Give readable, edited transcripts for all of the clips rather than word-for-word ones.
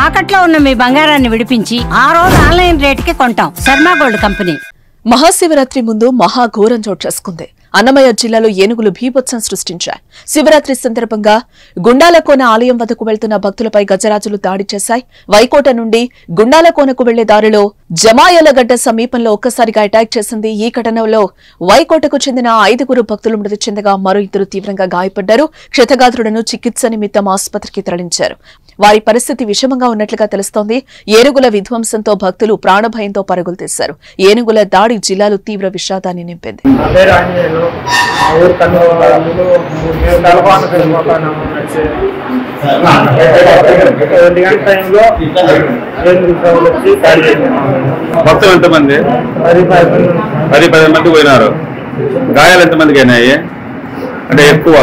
తాకట్లో ఉన్న మీ బంగారాన్ని విడిపించి ఆ రోజు ఆన్లైన్ రేటుకి కొంటాం. Sharma gold company. మహాశివరాత్రి ముందు మహాఘోరం చోటు చేసుకుంది. అన్నమయ్య జిల్లాలో ఏనుగులు భీభత్సం సృష్టించాయి. శివరాత్రి సందర్భంగా గుండాలకోన ఆలయం వద్దకు వెళ్తున్న భక్తులపై గజరాజులు దాడి చేశాయి. వైకోట నుండి గుండాలకోనకు వెళ్లే దారిలో జమాయలగడ్డ సమీపంలో ఒక్కసారిగా అటాక్ చేసింది. ఈ ఘటనలో వైకోటకు చెందిన 5 భక్తులు మృతి చెందగా మరో 2 తీవ్రంగా గాయపడ్డారు. క్షతగాత్రులను చికిత్స నిమిత్తం ఆసుపత్రికి తరలించారు. వారి పరిస్థితి విషమంగా ఉన్నట్లుగా తెలుస్తోంది. ఏనుగుల విధ్వంసంతో భక్తులు ప్రాణభయంతో పరుగులు తీశారు. ఏనుగుల దాడి జిల్లాలో తీవ్ర విషాదాన్ని నింపింది. భక్తులు ఎంతమంది? 10 మంది పోయినారు. గాయాలు ఎంతమందికి అయినాయి? అంటే ఎక్కువ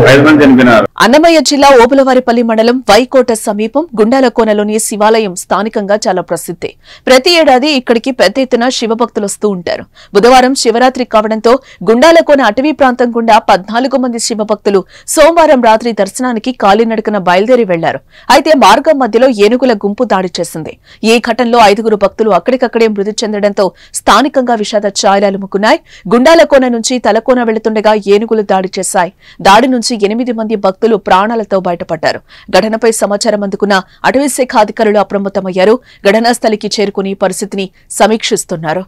5 మంది చనిపోయినారు. అన్నమయ్య జిల్లా ఓబులవారిపల్లి మండలం వైకోట సమీపం గుండాలకోనలోని శివాలయం స్థానికంగా చాలా ప్రసిద్ధి. ప్రతి ఏడాది ఇక్కడికి పెద్ద ఎత్తున శివభక్తులు వస్తూ ఉంటారు. బుధవారం శివరాత్రి కావడంతో గుండాలకోన అటవీ ప్రాంతం గుండా 14 మంది శివభక్తులు సోమవారం రాత్రి దర్శనానికి కాలినడకన బయలుదేరి వెళ్లారు. అయితే మార్గం మధ్యలో ఏనుగుల గుంపు దాడి చేసింది. ఈ ఘటనలో 5 భక్తులు అక్కడికక్కడే మృతి చెందడంతో స్థానికంగా విషాద ఛాయలు ముక్కున్నాయి. గుండాలకోన నుంచి తలకోన వెళుతుండగా ఏనుగులు దాడి చేశాయి. దాడి నుంచి 8 మంది భక్తులు ప్రాణాలతో బయటపడ్డారు. ఘటనపై సమాచారం అందుకున్న అటవీ శాఖ అధికారులు అప్రమత్తమయ్యారు. ఘటనా స్థలికి చేరుకుని పరిస్థితిని సమీక్షిస్తున్నారు.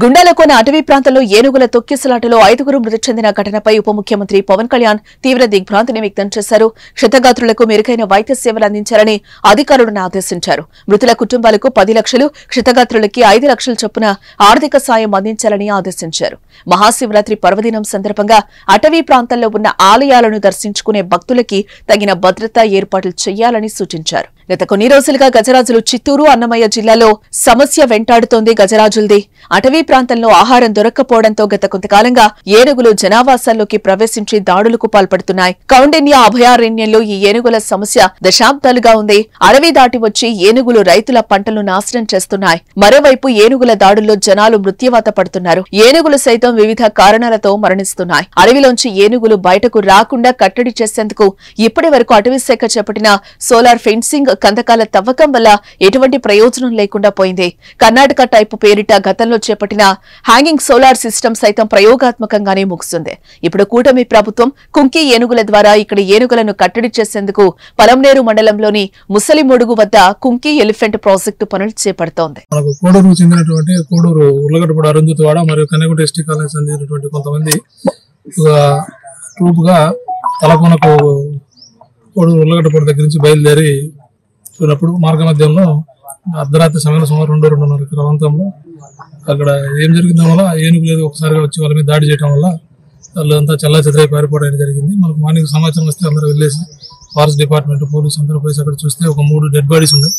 గుండాలకోన అటవీ ప్రాంతంలో ఏనుగుల తొక్కిసలాటలో 5 మృతి చెందిన ఘటనపై ఉప ముఖ్యమంత్రి పవన్ కళ్యాణ్ తీవ్ర దిగ్భ్రాంతిని వ్యక్తం చేశారు. క్షతగాత్రులకు మెరుగైన వైద్య సేవలు అందించాలని అధికారులను ఆదేశించారు. మృతుల కుటుంబాలకు 10 లక్షలు, క్షతగాత్రులకి 5 లక్షల చొప్పున ఆర్థిక సాయం అందించాలని ఆదేశించారు. మహాశివరాత్రి పర్వదినం సందర్భంగా అటవీ ప్రాంతంలో ఉన్న ఆలయాలను దర్శించుకునే భక్తులకి తగిన భద్రతా ఏర్పాట్లు చేయాలని సూచించారు. గత కొన్ని రోజులుగా గజరాజులు చిత్తూరు, అన్నమయ్య జిల్లాలో సమస్య వెంటాడుతోంది. గజరాజులది అటవీ ప్రాంతంలో ఆహారం దొరక్కపోవడంతో గత కొంతకాలంగా ఏనుగులు జనావాసాల్లోకి ప్రవేశించి దాడులకు పాల్పడుతున్నాయి. కౌండిన్య అభయారణ్యంలో ఈ ఏనుగుల సమస్య దశాబ్దాలుగా ఉంది. అడవి దాటి వచ్చి ఏనుగులు రైతుల పంటలను నాశనం చేస్తున్నాయి. మరోవైపు ఏనుగుల దాడుల్లో జనాలు మృత్యువాత పడుతున్నారు. ఏనుగులు సైతం వివిధ కారణాలతో మరణిస్తున్నాయి. అడవిలోంచి ఏనుగులు బయటకు రాకుండా కట్టడి చేసేందుకు ఇప్పటి వరకు అటవీ శాఖ చేపట్టిన సోలార్ ఫెన్సింగ్, కందకాల తవ్వకం వల్ల ఎటువంటి ప్రయోజనం లేకుండా పోయింది. కర్ణాటక టైపు పేరిట గతంలో చేపట్టిన హ్యాంగింగ్ సోలార్ సిస్టమ్ సైతం ప్రయోగాత్మకంగానే ముగుస్తుంది. ఇప్పుడు కూటమి ప్రభుత్వం కుంకి ఏనుగుల ద్వారా ఇక్కడ ఏనుగులను కట్టడి చేసేందుకు పలంనేరు మండలంలోని ముసలిమొడుగు వద్ద కుంకి ఎలిఫెంట్ ప్రాజెక్టు పనులు చేపడుతోంది. కోడూరు చెందినటువంటి కోడూరు ఉల్లగడ్డపూడి అరుంధతివాడ మరియు కన్నెగుంట ఎస్టీ కాలేజ్ చెందినటువంటి కొంతమంది ట్రూప్ గా తలకోనకు కోడూరు ఉల్లగడ్డపూడి దగ్గర నుంచి బయలుదేరి పోయినప్పుడు మార్గ మధ్యంలో అర్ధరాత్రి సమయంలో సుమారు 2-2:30 ప్రాంతంలో అక్కడ ఏం జరిగింది వల్ల ఏనుగు లేదు ఒకసారిగా వచ్చి వాళ్ళ మీద దాడి చేయడం వల్ల వాళ్ళంతా చల్లా చెదరై పారిపోవడం జరిగింది. మనకు మార్నింగ్ సమాచారం వస్తే అందరూ వెళ్ళేసి ఫారెస్ట్ డిపార్ట్మెంట్, పోలీసు అందరూ పోయి అక్కడ చూస్తే ఒక 3 డెడ్ బాడీస్ ఉన్నాయి.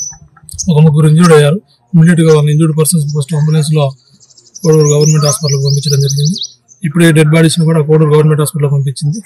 ఒక 3 ఇంజూర్డ్ అయ్యారు. ఇమీడియట్ గా వాళ్ళ ఇంజూర్డ్ పర్సన్స్ ఫస్ట్ అంబులెన్స్ లో కోడూరు గవర్నమెంట్ హాస్పిటల్కి పంపించడం జరిగింది. ఇప్పుడు ఈ డెడ్ బాడీస్ ని కూడా కోడూరు గవర్నమెంట్ హాస్పిటల్ పంపించింది.